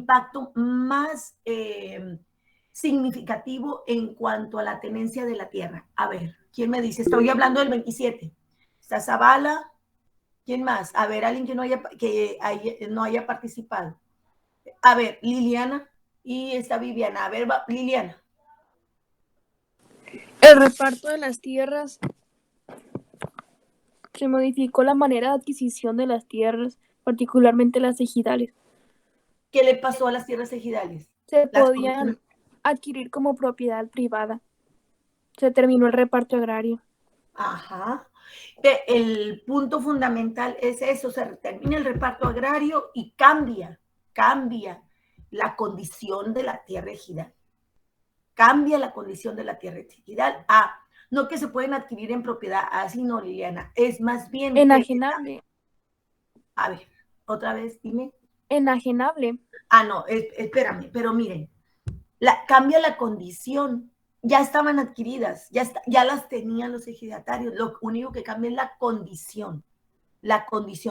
impacto más significativo en cuanto a la tenencia de la tierra? A ver, ¿quién me dice? Estoy hablando del 27. Está Zavala. ¿Quién más? A ver, alguien que no haya participado. A ver, Liliana y está Viviana. A ver, Liliana. El reparto de las tierras, se modificó la manera de adquisición de las tierras, particularmente las ejidales. ¿Qué le pasó a las tierras ejidales? Se podían adquirir como propiedad privada. Se terminó el reparto agrario. Ajá. El punto fundamental es eso, se termina el reparto agrario y cambia la condición de la tierra ejidal. Cambia la condición de la tierra ejidal a no que se pueden adquirir en propiedad, así no, Liliana, es más bien enajenable. A ver, otra vez, dime. Enajenable. Ah, no, espérame, pero miren, cambia la condición. Ya estaban adquiridas, ya las tenían los ejidatarios. Lo único que cambia es la condición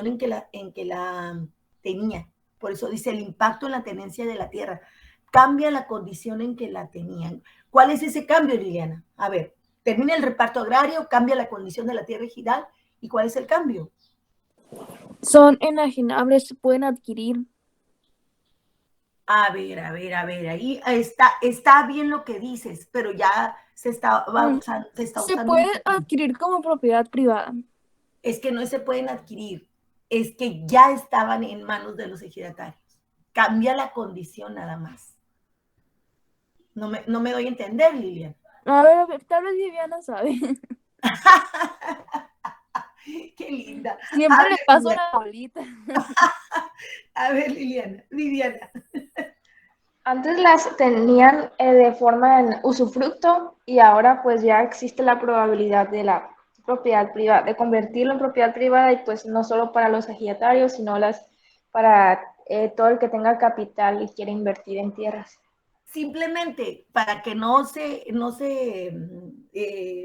en que la tenía. Por eso dice el impacto en la tenencia de la tierra. Cambia la condición en que la tenían. ¿Cuál es ese cambio, Liliana? A ver, termina el reparto agrario, cambia la condición de la tierra ejidal. ¿Y cuál es el cambio? Son enajenables, se pueden adquirir. A ver, ahí está bien lo que dices, pero ya se está Se usando. puede adquirir como propiedad privada. Es que no se pueden adquirir, es que ya estaban en manos de los ejidatarios. Cambia la condición nada más. No me doy a entender, Lilian. A ver, tal vez Viviana sabe. Qué linda. Siempre le paso la bolita. A ver, Liliana, Viviana. Antes las tenían de forma en usufructo y ahora pues ya existe la probabilidad de la propiedad privada, de convertirlo en propiedad privada y pues no solo para los ejidatarios, sino para todo el que tenga capital y quiere invertir en tierras. Simplemente para que no se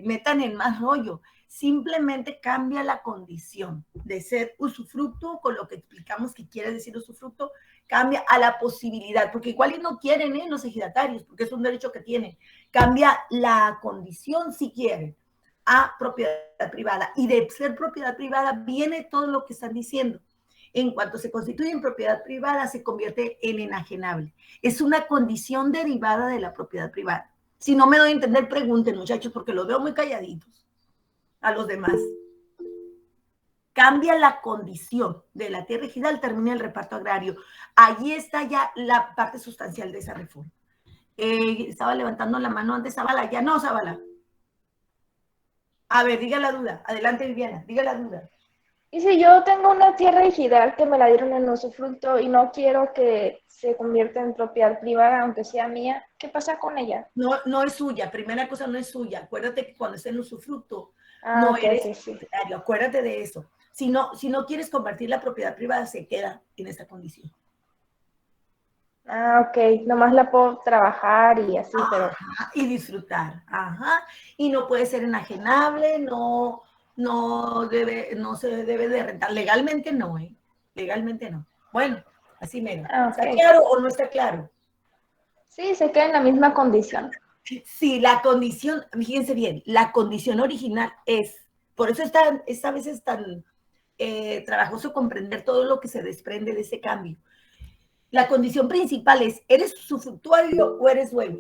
metan en más rollo, simplemente cambia la condición de ser usufructo, con lo que explicamos que quiere decir usufructo, cambia a la posibilidad, porque igual no quieren los ejidatarios, porque es un derecho que tienen, cambia la condición si quieren a propiedad privada, y de ser propiedad privada viene todo lo que están diciendo. En cuanto se constituye en propiedad privada, se convierte en enajenable. Es una condición derivada de la propiedad privada. Si no me doy a entender, pregunten, muchachos, porque los veo muy calladitos a los demás. Cambia la condición de la tierra ejidal, termina el reparto agrario. Allí está ya la parte sustancial de esa reforma. Estaba levantando la mano antes Zavala, ya no, Zavala. A ver, diga la duda. Adelante, Viviana, diga la duda. Y si yo tengo una tierra ejidal que me la dieron en usufructo y no quiero que se convierta en propiedad privada, aunque sea mía, ¿qué pasa con ella? No es suya. Primera cosa, no es suya. Acuérdate que cuando esté en usufructo, Ah, no ok, eres sí. propietario. Acuérdate de eso. Si no quieres convertir la propiedad privada, se queda en esta condición. Ah, ok, nomás la puedo trabajar y así, pero... Y disfrutar. Ajá. Y no puede ser enajenable, no se debe de rentar. Legalmente no, ¿eh? Legalmente no. Bueno, así mero. Ah, ¿Está ok. claro o no está claro? Sí, se queda en la misma condición. Sí, la condición, fíjense bien, la condición original es, por eso esta vez es tan trabajoso comprender todo lo que se desprende de ese cambio. La condición principal es, ¿eres usufructuario o eres dueño?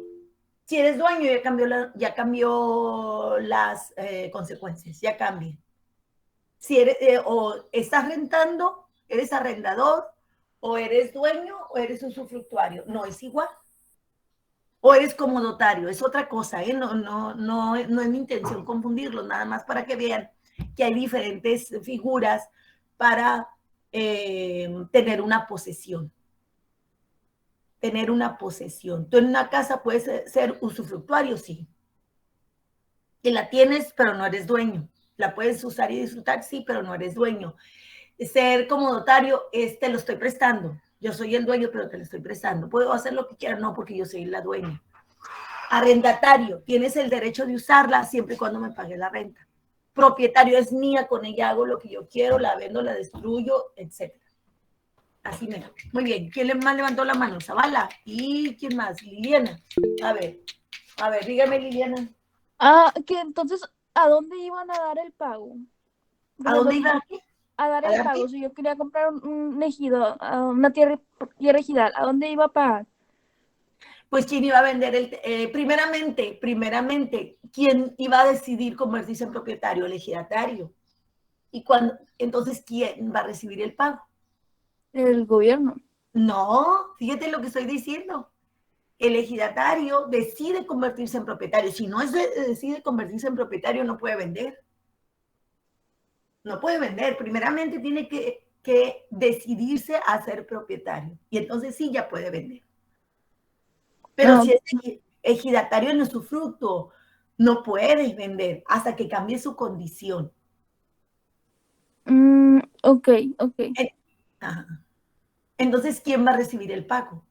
Si eres dueño, ya cambió las consecuencias, ya cambia. Si eres, o estás rentando, eres arrendador, o eres dueño, o eres usufructuario. No es igual. O eres comodotario, es otra cosa, ¿eh? No es mi intención confundirlos, nada más para que vean que hay diferentes figuras para tener una posesión. Tener una posesión. Tú en una casa puedes ser usufructuario, sí. Y la tienes, pero no eres dueño. La puedes usar y disfrutar, sí, pero no eres dueño. Ser comodotario es te lo estoy prestando. Yo soy el dueño, pero te lo estoy prestando. ¿Puedo hacer lo que quiera? No, porque yo soy la dueña. Arrendatario, tienes el derecho de usarla siempre y cuando me pague la renta. Propietario, es mía, con ella hago lo que yo quiero, la vendo, la destruyo, etc. Así mero. Muy bien. ¿Quién más levantó la mano? Zavala. ¿Y quién más? Liliana. A ver, dígame, Liliana. Que entonces, ¿a dónde iban a dar el pago? Por ¿A dónde ejemplo, iba? a dar ¿A el dar pago. qué? Si yo quería comprar un ejido, una tierra ejidal, ¿a dónde iba a pagar? Pues quién iba a vender primeramente, quién iba a decidir convertirse en propietario, el ejidatario. Y entonces, ¿quién va a recibir el pago? El gobierno. No, fíjate lo que estoy diciendo. El ejidatario decide convertirse en propietario. Si no decide convertirse en propietario, no puede vender. No puede vender. Primeramente tiene que decidirse a ser propietario. Y entonces sí ya puede vender. Pero si es ejidatario en usufructo, no puedes vender hasta que cambie su condición. Ok. Ajá. Entonces, ¿quién va a recibir el pago?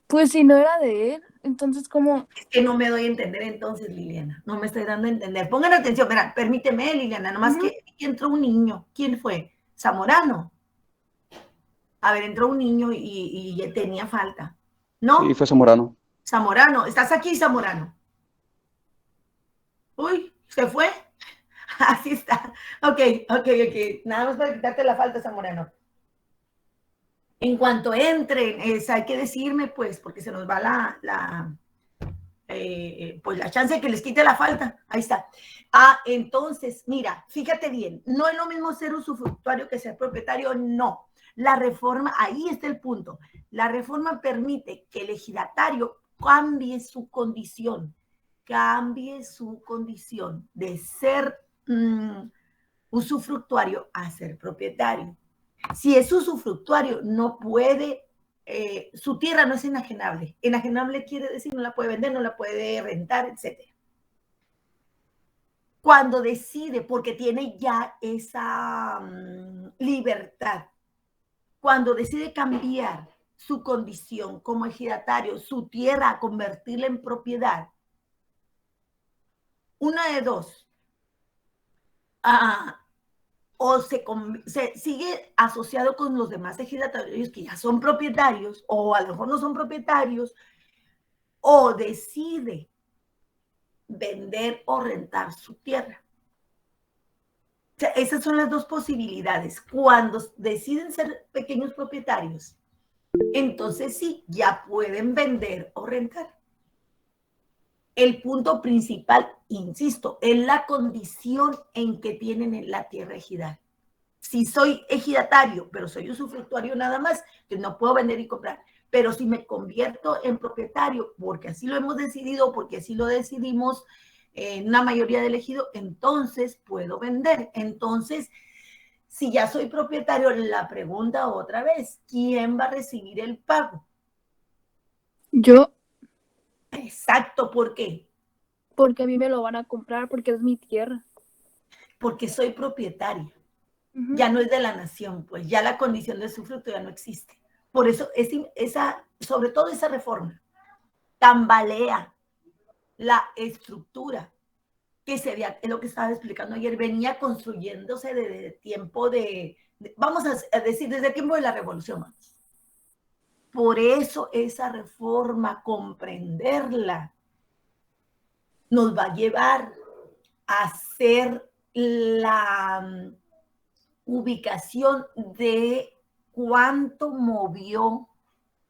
Pues si no era de él, entonces ¿cómo? Es que no me doy a entender entonces, Liliana. No me estoy dando a entender. Pongan atención, mira, permíteme, Liliana, nomás que entró un niño. ¿Quién fue? Zamorano. A ver, entró un niño y tenía falta. ¿No? Sí, fue Zamorano. Zamorano. ¿Estás aquí, Zamorano? Uy, ¿se fue? Así está. Ok. Nada más para quitarte la falta, Zamorano. En cuanto entren, hay que decirme, pues, porque se nos va pues la chance de que les quite la falta. Ahí está. Entonces, mira, fíjate bien, no es lo mismo ser usufructuario que ser propietario, no. La reforma, ahí está el punto. La reforma permite que el ejidatario cambie su condición de ser usufructuario a ser propietario. Si es usufructuario, no puede, su tierra no es enajenable. Enajenable quiere decir no la puede vender, no la puede rentar, etc. Cuando decide, porque tiene ya esa libertad, cuando decide cambiar su condición como ejidatario, su tierra, convertirla en propiedad, una de dos, o se sigue asociado con los demás ejidatarios que ya son propietarios, o a lo mejor no son propietarios, o decide vender o rentar su tierra. O sea, esas son las dos posibilidades. Cuando deciden ser pequeños propietarios, entonces sí, ya pueden vender o rentar. El punto principal, insisto, es la condición en que tienen la tierra ejidal. Si soy ejidatario, pero soy usufructuario nada más, que no puedo vender y comprar. Pero si me convierto en propietario, porque así lo hemos decidido, porque así lo decidimos en una mayoría del ejido, entonces puedo vender. Entonces, si ya soy propietario, la pregunta otra vez, ¿quién va a recibir el pago? Yo. Exacto, ¿por qué? Porque a mí me lo van a comprar porque es mi tierra. Porque soy propietaria. Ya no es de la nación, pues ya la condición de usufructo ya no existe. Por eso, sobre todo esa reforma, tambalea la estructura que se veía, es lo que estaba explicando ayer, venía construyéndose desde tiempo vamos a decir, desde el tiempo de la revolución. Por eso esa reforma, comprenderla, nos va a llevar a hacer la ubicación de cuánto movió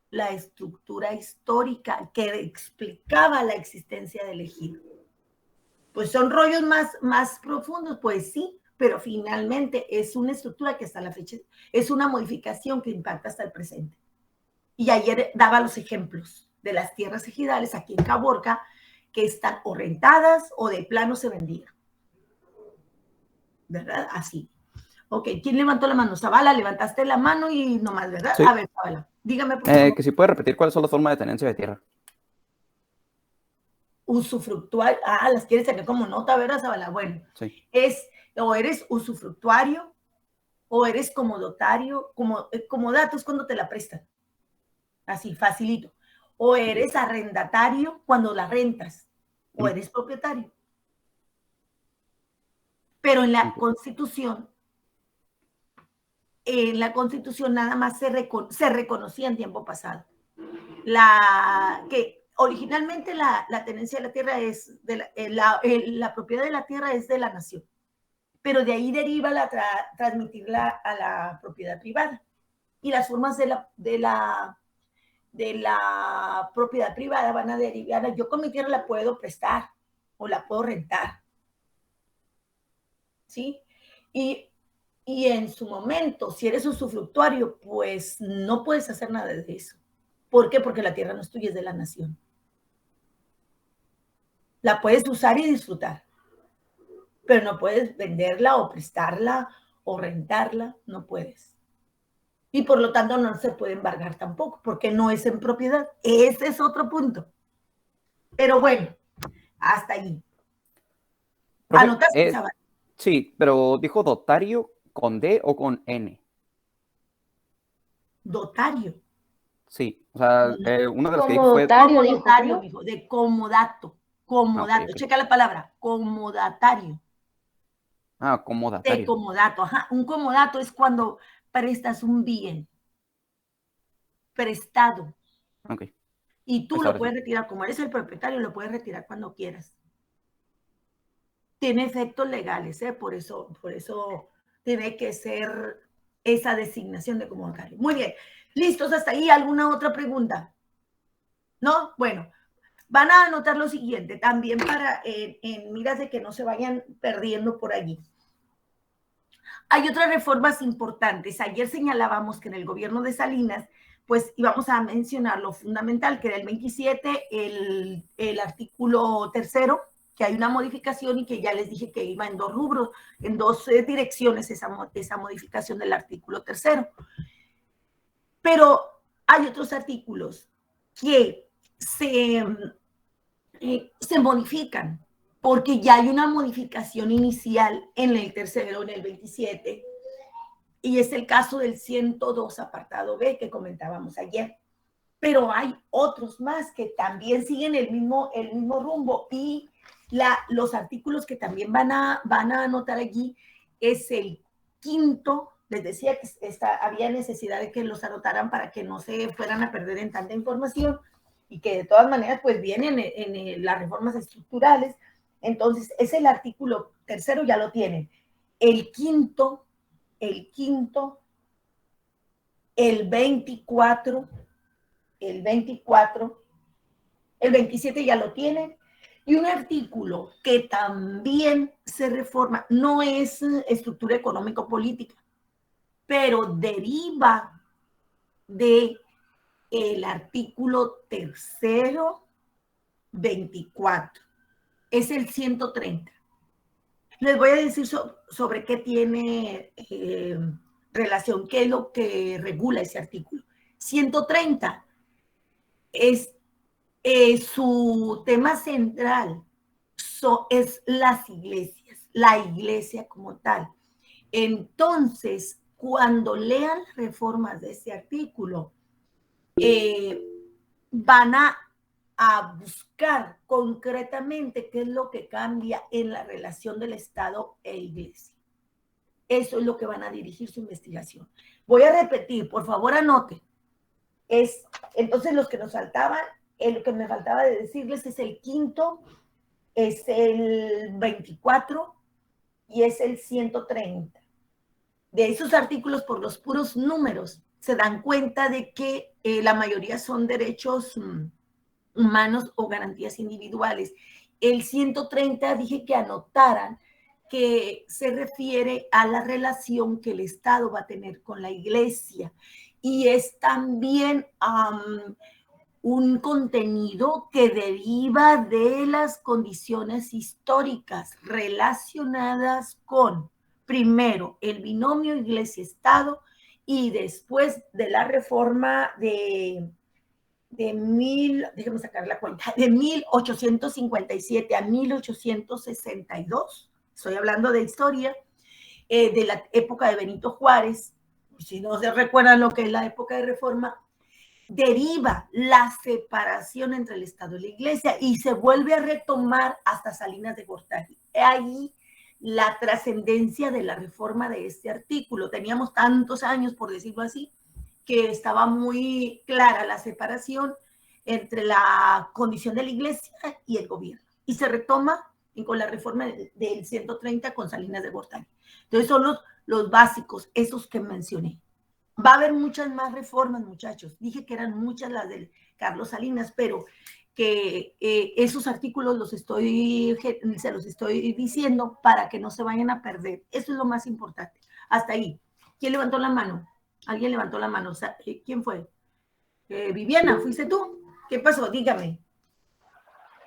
la estructura histórica que explicaba la existencia del ejido. Pues son rollos más profundos, pues sí, pero finalmente es una estructura que hasta la fecha es una modificación que impacta hasta el presente. Y ayer daba los ejemplos de las tierras ejidales aquí en Caborca que están o rentadas o de plano se vendían. ¿Verdad? Así. Ok, ¿quién levantó la mano? Zavala, levantaste la mano y nomás, ¿verdad? Sí. A ver, Zavala, dígame por favor. Que si puede repetir cuáles son las formas de tenencia de tierra. Usufructuario, las quieres sacar como nota, ¿verdad, Zavala? Bueno, sí. O eres usufructuario, o eres comodotario, comodato es cuando te la prestan, así, facilito. O eres arrendatario cuando la rentas, o eres propietario. Pero en la Constitución en la Constitución nada más se reconocía en tiempo pasado. Que originalmente la tenencia de la tierra es, la propiedad de la tierra es de la nación, pero de ahí deriva transmitirla a la propiedad privada. Y las formas de la propiedad privada van a derivar, yo con mi tierra la puedo prestar o la puedo rentar, ¿sí? Y en su momento, si eres usufructuario, pues no puedes hacer nada de eso. ¿Por qué? Porque la tierra no es tuya, es de la nación. La puedes usar y disfrutar, pero no puedes venderla o prestarla o rentarla, no puedes. Y por lo tanto no se puede embargar tampoco, porque no es en propiedad. Ese es otro punto. Pero bueno, hasta allí. ¿Anotaste? Sí, pero dijo dotario con D o con N. Dotario. Sí, o sea, uno de los que dijo fue dotario, dijo, de comodato. Comodato, okay. Checa la palabra, comodatario. Ah, comodatario. De comodato, ajá. Un comodato es cuando prestas un bien prestado. Okay. Y tú lo puedes retirar, como eres el propietario, lo puedes retirar cuando quieras. Tiene efectos legales, por eso tiene que ser esa designación de comodatario. Muy bien, ¿listos hasta ahí? ¿Alguna otra pregunta? ¿No? Bueno, van a anotar lo siguiente, también para en miras de que no se vayan perdiendo por allí. Hay otras reformas importantes. Ayer señalábamos que en el gobierno de Salinas, pues íbamos a mencionar lo fundamental, que era el 27, el artículo 3º, que hay una modificación y que ya les dije que iba en 2 rubros, en 2 direcciones esa modificación del artículo 3º. Pero hay otros artículos que se modifican, porque ya hay una modificación inicial en el 3º, en el 27, y es el caso del 102 apartado B que comentábamos ayer. Pero hay otros más que también siguen el mismo rumbo, y los artículos que también van a anotar allí es el 5º. Les decía que había necesidad de que los anotaran para que no se fueran a perder en tanta información, y que de todas maneras pues vienen en las reformas estructurales. Entonces es el artículo 3º, ya lo tienen. El 5º, el 24, el 27 ya lo tienen, y un artículo que también se reforma, no es estructura económico-política, pero deriva de el artículo 3º, 24, es el 130. Les voy a decir sobre qué tiene relación, qué es lo que regula ese artículo. 130 es su tema central, es las iglesias, la iglesia como tal. Entonces, cuando lean las reformas de ese artículo, van a buscar concretamente qué es lo que cambia en la relación del Estado e iglesia. Eso es lo que van a dirigir su investigación. Voy a repetir, por favor anoten. Entonces los que nos faltaban, lo que me faltaba de decirles es el 5º, es el 24 y es el 130. De esos artículos, por los puros números, se dan cuenta de que la mayoría son derechos humanos o garantías individuales. El 130 dije que anotaran que se refiere a la relación que el Estado va a tener con la iglesia, y es también un contenido que deriva de las condiciones históricas relacionadas con, primero, el binomio iglesia-estado, y después de la reforma déjame sacar la cuenta, de 1857 a 1862, estoy hablando de historia, de la época de Benito Juárez. Si no se recuerdan lo que es la época de reforma, deriva la separación entre el Estado y la Iglesia, y se vuelve a retomar hasta Salinas de Gortari. Ahí la trascendencia de la reforma de este artículo. Teníamos tantos años, por decirlo así, que estaba muy clara la separación entre la condición de la iglesia y el gobierno. Y se retoma con la reforma del 130 con Salinas de Gortari. Entonces son los básicos, esos que mencioné. Va a haber muchas más reformas, muchachos. Dije que eran muchas las de Carlos Salinas, pero que esos artículos se los estoy diciendo para que no se vayan a perder. Eso es lo más importante. Hasta ahí. ¿Quién levantó la mano? Alguien levantó la mano. O sea, ¿quién fue? Viviana, ¿fuiste tú? ¿Qué pasó? Dígame.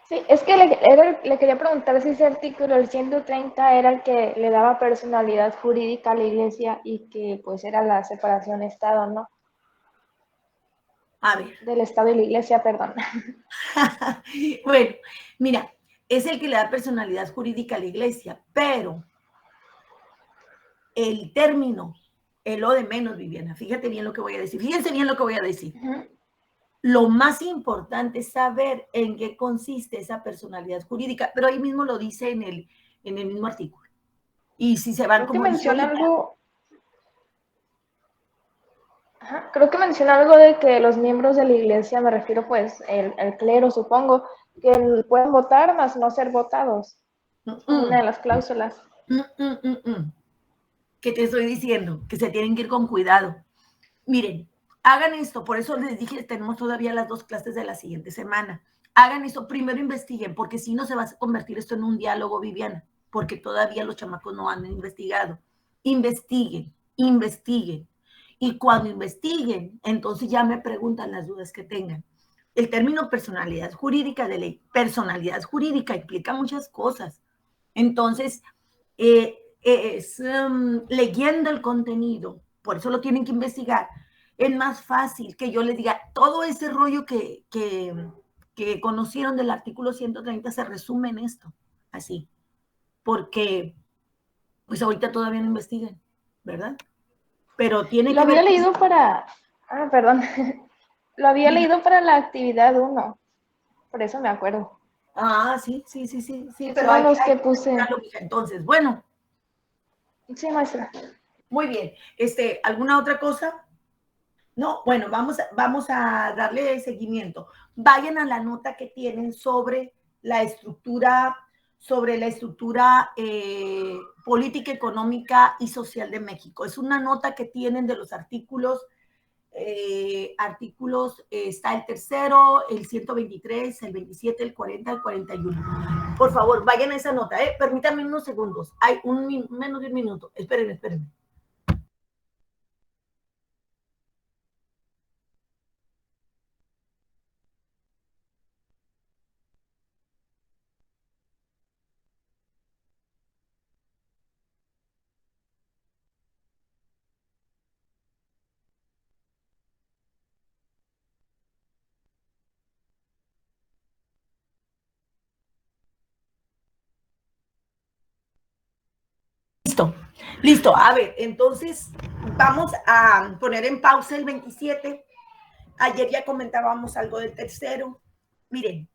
Sí, es que le quería preguntar si ese artículo, el 130, era el que le daba personalidad jurídica a la iglesia y que pues era la separación Estado, ¿no? A ver. Del Estado y la iglesia, perdón. Bueno, mira, es el que le da personalidad jurídica a la iglesia, pero el término es lo de menos, Viviana. Fíjate bien lo que voy a decir. Fíjense bien lo que voy a decir. Lo más importante es saber en qué consiste esa personalidad jurídica, pero ahí mismo lo dice en el mismo artículo. Y si se van Creo que como menciona ahorita, algo. Creo que menciona algo de que los miembros de la iglesia, me refiero pues el clero, supongo, que pueden votar, más no ser votados. Una de las cláusulas. ¿Qué te estoy diciendo? Que se tienen que ir con cuidado. Miren, hagan esto, por eso les dije, tenemos todavía las 2 clases de la siguiente semana. Hagan esto, primero investiguen, porque si no se va a convertir esto en un diálogo, Viviana, porque todavía los chamacos no han investigado. Investiguen, investiguen. Y cuando investiguen, entonces ya me preguntan las dudas que tengan. El término personalidad jurídica de ley, personalidad jurídica implica muchas cosas. Entonces, leyendo el contenido, por eso lo tienen que investigar, es más fácil que yo les diga, todo ese rollo que conocieron del artículo 130 se resume en esto, así, porque pues ahorita todavía no investigan, ¿verdad? Pero tiene Lo que ver... había leído para... perdón. Lo había leído para la actividad 1, por eso me acuerdo. Sí, pero Son los que puse. Entonces, bueno. Sí, maestra. Muy bien. ¿Alguna otra cosa? No, bueno, vamos a darle seguimiento. Vayan a la nota que tienen sobre la estructura política, económica y social de México. Es una nota que tienen de los artículos, está el tercero, el 123, el 27, el 40, el 41. Por favor, vayan a esa nota, permítanme unos segundos. Hay menos de un minuto. Espérenme. Listo. A ver, entonces vamos a poner en pausa el 27. Ayer ya comentábamos algo del tercero. Miren,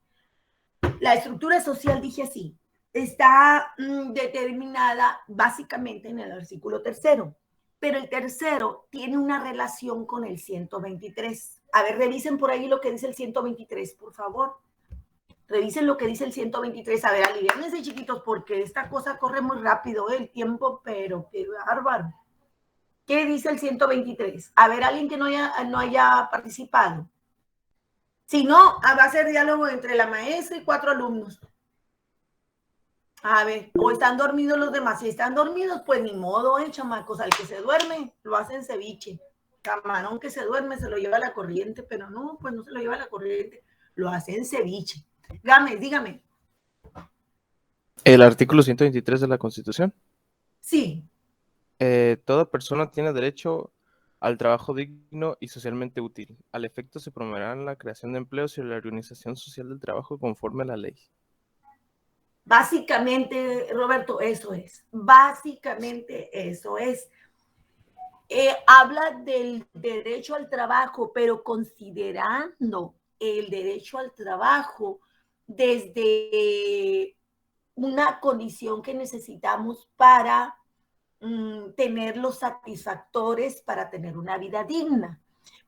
la estructura social, dije así, está determinada básicamente en el artículo tercero, pero el tercero tiene una relación con el 123. A ver, revisen por ahí lo que dice el 123, por favor. Revisen lo que dice el 123. A ver, aliviánense, chiquitos, porque esta cosa corre muy rápido, el tiempo, pero qué bárbaro. ¿Qué dice el 123? A ver, alguien que no haya participado. Si no, va a ser diálogo entre la maestra y 4 alumnos. A ver, o están dormidos los demás. Si están dormidos, pues ni modo, chamacos. Al que se duerme, lo hacen ceviche. Camarón que se duerme se lo lleva la corriente, pero no, pues no se lo lleva la corriente. Lo hacen ceviche. Dígame. El artículo 123 de la Constitución. Sí. Toda persona tiene derecho al trabajo digno y socialmente útil. Al efecto se promoverá la creación de empleos y la organización social del trabajo conforme a la ley. Básicamente, Roberto, eso es. Básicamente eso es. Habla del derecho al trabajo, pero considerando el derecho al trabajo desde una condición que necesitamos para tener los satisfactores para tener una vida digna.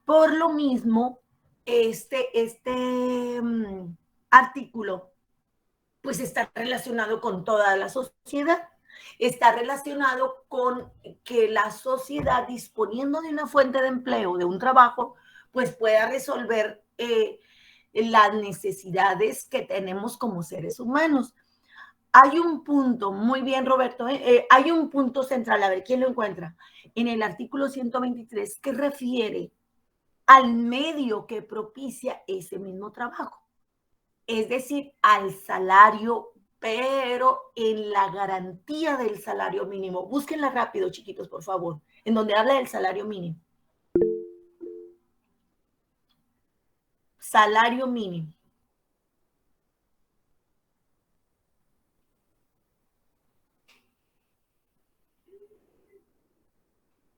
Por lo mismo, este artículo pues está relacionado con toda la sociedad, está relacionado con que la sociedad, disponiendo de una fuente de empleo, de un trabajo, pues pueda resolver las necesidades que tenemos como seres humanos. Hay un punto, muy bien Roberto, hay un punto central, a ver quién lo encuentra, en el artículo 123 que refiere al medio que propicia ese mismo trabajo, es decir, al salario, pero en la garantía del salario mínimo. Búsquenla rápido, chiquitos, por favor, en donde habla del salario mínimo. Salario mínimo.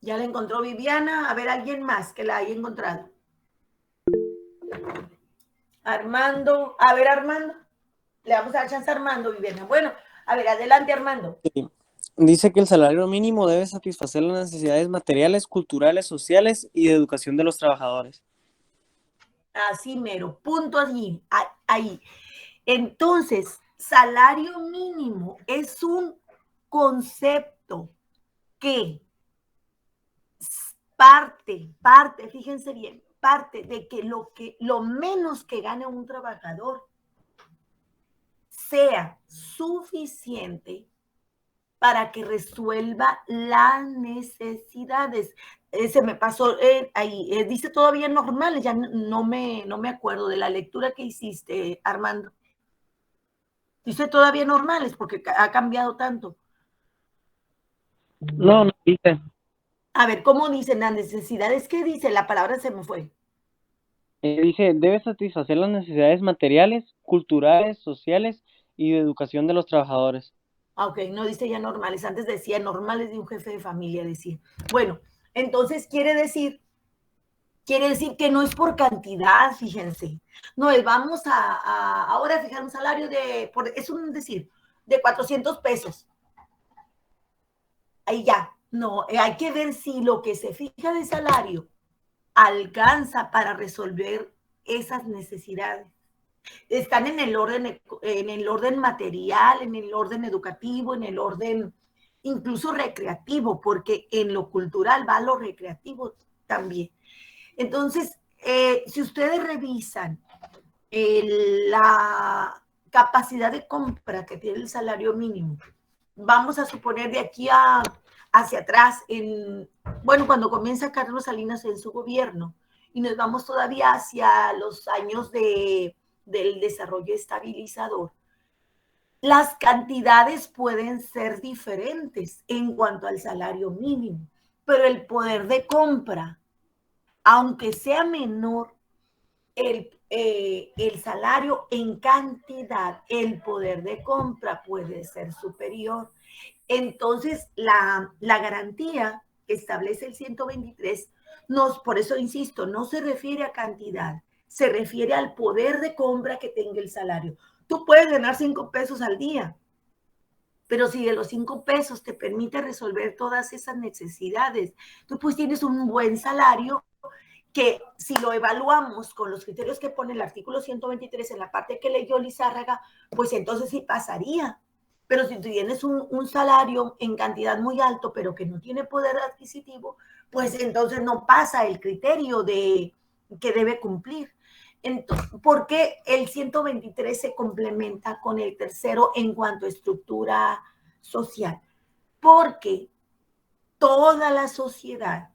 Ya la encontró Viviana. A ver, alguien más que la haya encontrado. Armando. A ver, Armando. Le vamos a dar chance a Armando, Viviana. Bueno, a ver, adelante, Armando. Sí. Dice que el salario mínimo debe satisfacer las necesidades materiales, culturales, sociales y de educación de los trabajadores. Así mero, punto allí, ahí. Entonces, salario mínimo es un concepto que parte, fíjense bien, parte de que lo menos que gane un trabajador sea suficiente para que resuelva las necesidades. Se me pasó ahí, dice todavía normales, ya no me acuerdo de la lectura que hiciste, Armando. Dice todavía normales porque ha cambiado tanto. No dice. A ver, ¿cómo dicen las necesidades? ¿Qué dice? La palabra se me fue. Dice, debe satisfacer las necesidades materiales, culturales, sociales y de educación de los trabajadores. Ok, no dice ya normales, antes decía normales de un jefe de familia, decía. Bueno, entonces quiere decir que no es por cantidad, fíjense. No es, vamos a ahora fijar un salario es un decir, de 400 pesos. Ahí ya, no, hay que ver si lo que se fija de salario alcanza para resolver esas necesidades. Están en el orden material, en el orden educativo, en el orden incluso recreativo, porque en lo cultural va lo recreativo también. Entonces, si ustedes revisan la capacidad de compra que tiene el salario mínimo, vamos a suponer de aquí hacia atrás, cuando comienza Carlos Salinas en su gobierno, y nos vamos todavía hacia los años del desarrollo estabilizador, las cantidades pueden ser diferentes en cuanto al salario mínimo, pero el poder de compra, aunque sea menor el salario en cantidad, el poder de compra puede ser superior. Entonces, la garantía que establece el 123, por eso insisto, no se refiere a cantidad, se refiere al poder de compra que tenga el salario. Tú puedes ganar 5 pesos al día, pero si de los 5 pesos te permite resolver todas esas necesidades, tú pues tienes un buen salario que si lo evaluamos con los criterios que pone el artículo 123 en la parte que leyó Lizárraga, pues entonces sí pasaría. Pero si tú tienes un salario en cantidad muy alto, pero que no tiene poder adquisitivo, pues entonces no pasa el criterio que debe cumplir. Entonces, ¿por qué el 123 se complementa con el tercero en cuanto a estructura social? Porque toda la sociedad,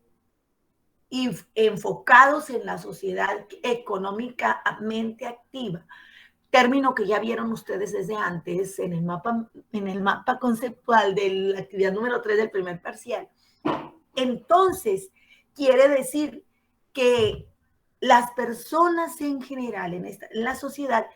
y enfocados en la sociedad económicamente activa, término que ya vieron ustedes desde antes en el mapa conceptual de la actividad número 3 del primer parcial. Entonces, quiere decir que las personas en general en la sociedad,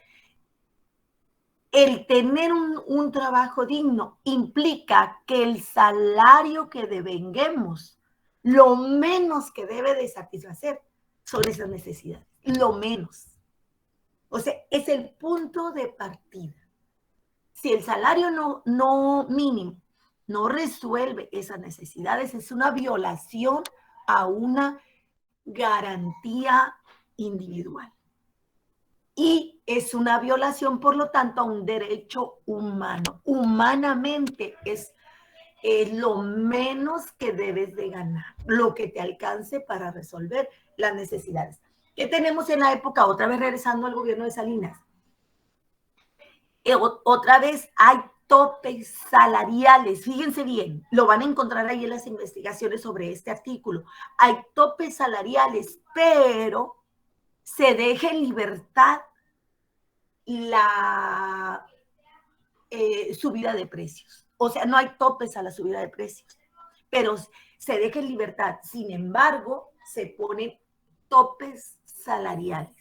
el tener un trabajo digno implica que el salario que devenguemos, lo menos que debe de satisfacer son esas necesidades, lo menos. O sea, es el punto de partida. Si el salario no mínimo no resuelve esas necesidades, es una violación a una garantía individual. Y es una violación, por lo tanto, a un derecho humano. Humanamente es lo menos que debes de ganar, lo que te alcance para resolver las necesidades. ¿Qué tenemos en la época? Otra vez regresando al gobierno de Salinas. Otra vez hay topes salariales. Fíjense bien, lo van a encontrar ahí en las investigaciones sobre este artículo. Hay topes salariales, pero se deja en libertad la subida de precios. O sea, no hay topes a la subida de precios, pero se deja en libertad. Sin embargo, se ponen topes salariales.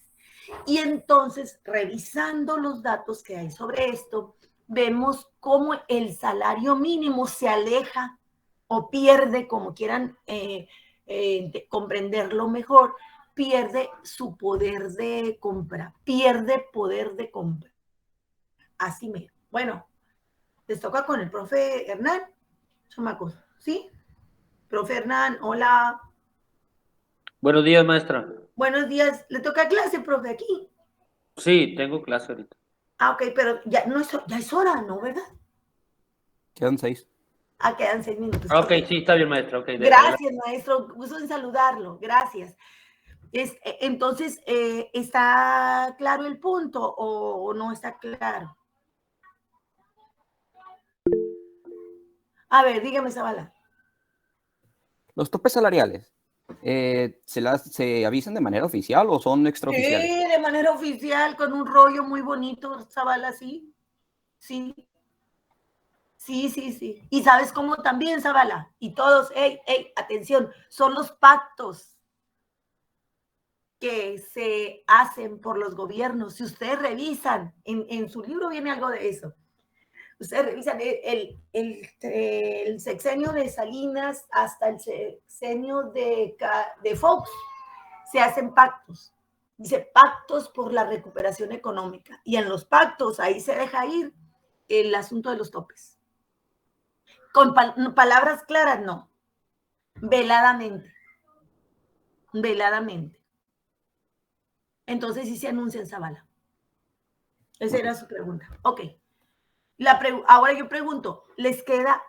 Y entonces, revisando los datos que hay sobre esto, vemos cómo el salario mínimo se aleja o pierde, como quieran comprenderlo mejor, pierde su poder de compra, pierde poder de compra. Así mero. Bueno, les toca con el profe Hernán, chamacos, ¿sí? Profe Hernán, hola. Buenos días, maestra. Buenos días. ¿Le toca clase, profe, aquí? Sí, tengo clase ahorita. Ah, ok, pero ya, no es, ya es hora, ¿no? ¿Verdad? Quedan 6. Ah, quedan 6 minutos. Ok, sí, está bien, maestra. Okay, gracias, maestro. Gusto en saludarlo. Gracias. Entonces, ¿está claro el punto o no está claro? A ver, dígame, Zavala. Los topes salariales, ¿se avisan de manera oficial o son extraoficiales? Sí, de manera oficial, con un rollo muy bonito, Zavala, sí. Sí. Sí. Y ¿sabes cómo también, Zavala? Y todos, atención, son los pactos que se hacen por los gobiernos. Si ustedes revisan, en su libro viene algo de eso. Ustedes revisan el sexenio de Salinas hasta el sexenio de Fox, se hacen pactos. Dice pactos por la recuperación económica. Y en los pactos ahí se deja ir el asunto de los topes. Con palabras claras, no. Veladamente. Entonces sí se anuncia en Zavala. Esa era su pregunta. Ok. Ahora yo pregunto, ¿les queda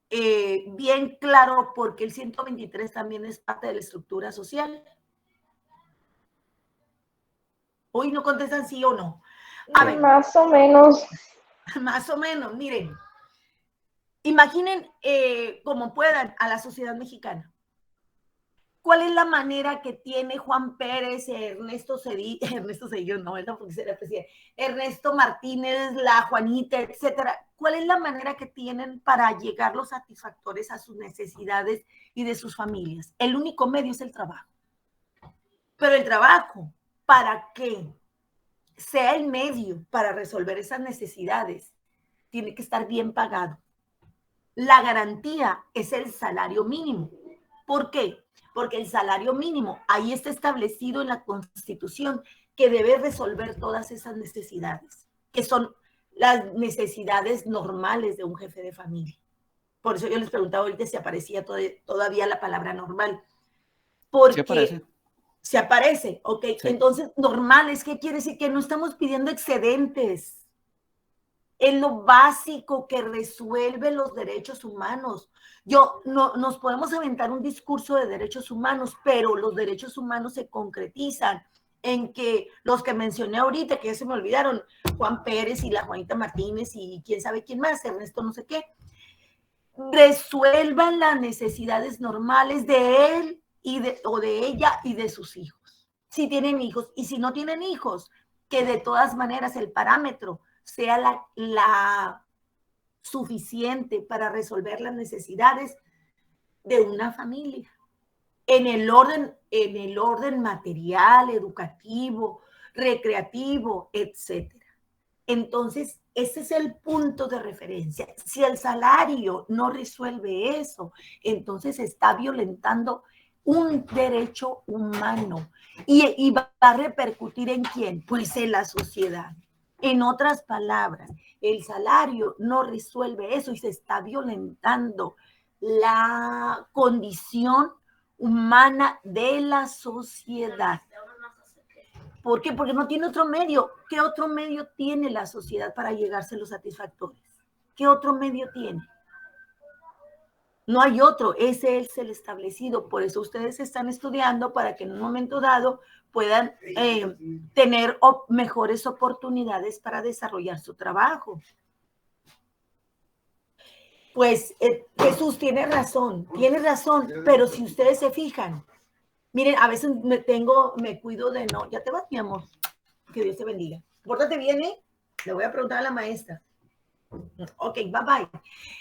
bien claro por qué el 123 también es parte de la estructura social? Hoy no contestan sí o no. A ver. Más o menos. Más o menos, miren. Imaginen como puedan a la sociedad mexicana. ¿Cuál es la manera que tiene Juan Pérez, Ernesto Cedillo, no, ¿verdad? Porque será presidente, Ernesto Martínez, la Juanita, etcétera? ¿Cuál es la manera que tienen para llegar los satisfactores a sus necesidades y de sus familias? El único medio es el trabajo. Pero el trabajo, para que sea el medio para resolver esas necesidades, tiene que estar bien pagado. La garantía es el salario mínimo. ¿Por qué? Porque el salario mínimo, ahí está establecido en la Constitución que debe resolver todas esas necesidades, que son las necesidades normales de un jefe de familia. Por eso yo les preguntaba ahorita si aparecía todavía la palabra normal. Porque ¿Sí aparece? Se aparece, ok. Sí. Entonces, normales, ¿qué quiere decir? Que no estamos pidiendo excedentes. Es lo básico que resuelve los derechos humanos. Nos podemos aventar un discurso de derechos humanos, pero los derechos humanos se concretizan en que los que mencioné ahorita, que ya se me olvidaron, Juan Pérez y la Juanita Martínez y quién sabe quién más, Ernesto no sé qué, resuelvan las necesidades normales de él o de ella y de sus hijos. Si tienen hijos y si no tienen hijos, que de todas maneras el parámetro sea la suficiente para resolver las necesidades de una familia. En el orden material, educativo, recreativo, etc. Entonces, ese es el punto de referencia. Si el salario no resuelve eso, entonces está violentando un derecho humano. ¿Y va a repercutir en quién? Pues en la sociedad. En otras palabras, el salario no resuelve eso y se está violentando la condición humana de la sociedad. ¿Por qué? Porque no tiene otro medio. ¿Qué otro medio tiene la sociedad para llegarse a los satisfactorios? ¿Qué otro medio tiene? No hay otro, ese es el establecido. Por eso ustedes están estudiando para que en un momento dado puedan tener mejores oportunidades para desarrollar su trabajo. Pues Jesús tiene razón, pero si ustedes se fijan, miren, a veces me cuido de no, ya te vas, mi amor, que Dios te bendiga. Pórtate bien, ¿eh? Le voy a preguntar a la maestra. Ok, bye bye.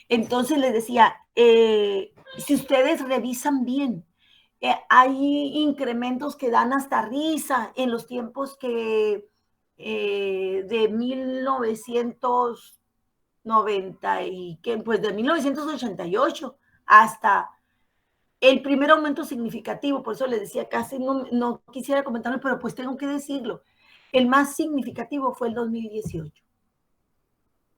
Entonces les decía, si ustedes revisan bien, hay incrementos que dan hasta risa en los tiempos que de 1990 y que pues de 1988 hasta el primer aumento significativo. Por eso les decía, casi no quisiera comentarlo, pero pues tengo que decirlo. El más significativo fue el 2018.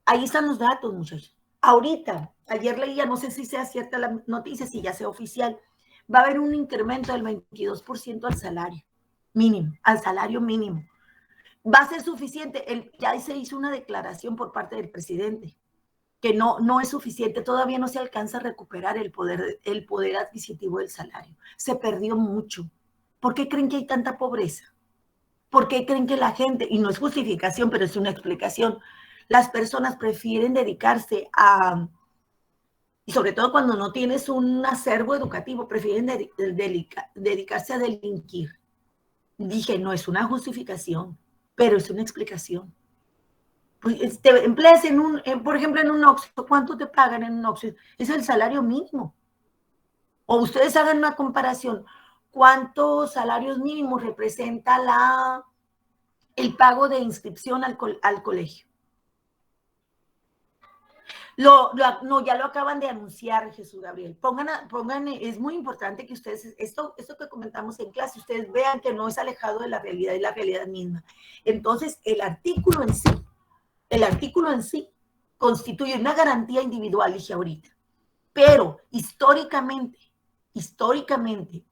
Ahí están los datos, muchachos. Ahorita, ayer leía, no sé si sea cierta la noticia, si ya sea oficial, va a haber un incremento del 22% al salario mínimo, ¿Va a ser suficiente? Ya se hizo una declaración por parte del presidente que no es suficiente, todavía no se alcanza a recuperar el poder adquisitivo del salario. Se perdió mucho. ¿Por qué creen que hay tanta pobreza? ¿Por qué creen que la gente, y no es justificación, pero es una explicación, las personas prefieren dedicarse a, y sobre todo cuando no tienes un acervo educativo, prefieren dedicarse a delinquir? Dije, no es una justificación, pero es una explicación. Pues te empleas por ejemplo, en un Oxxo. ¿Cuánto te pagan en un Oxxo? Es el salario mínimo. O ustedes hagan una comparación. ¿Cuántos salarios mínimos representa el pago de inscripción al colegio? No, ya lo acaban de anunciar, Jesús Gabriel. Pongan, es muy importante que ustedes, esto que comentamos en clase, ustedes vean que no es alejado de la realidad, es la realidad misma. Entonces, el artículo en sí constituye una garantía individual, dije ahorita, pero históricamente,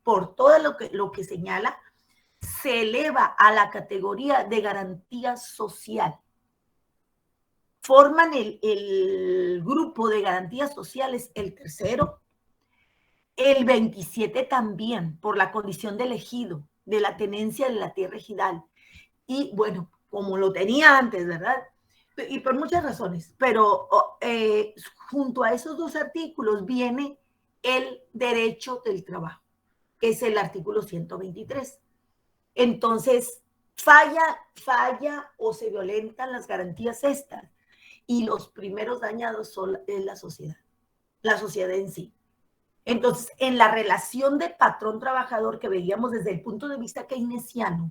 por todo lo que señala, se eleva a la categoría de garantía social. Forman el grupo de garantías sociales el tercero, el 27 también, por la condición de elegido, de la tenencia de la tierra ejidal. Y bueno, como lo tenía antes, ¿verdad? Y por muchas razones, pero junto a esos dos artículos viene el derecho del trabajo, que es el artículo 123. Entonces, falla o se violentan las garantías estas, y los primeros dañados son la sociedad en sí. Entonces, en la relación de patrón-trabajador que veíamos desde el punto de vista keynesiano,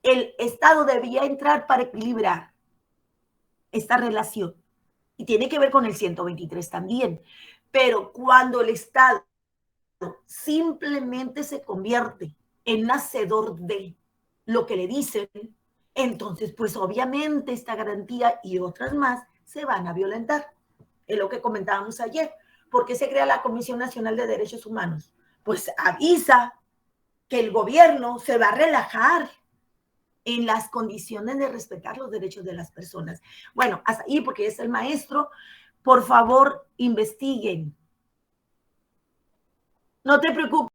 el Estado debía entrar para equilibrar esta relación, y tiene que ver con el 123 también, pero cuando el Estado simplemente se convierte en hacedor de lo que le dicen, entonces pues obviamente esta garantía y otras más se van a violentar. Es lo que comentábamos ayer. ¿Por qué se crea la Comisión Nacional de Derechos Humanos? Pues avisa que el gobierno se va a relajar en las condiciones de respetar los derechos de las personas. Bueno, hasta ahí, porque es el maestro. Por favor, investiguen. No te preocupes.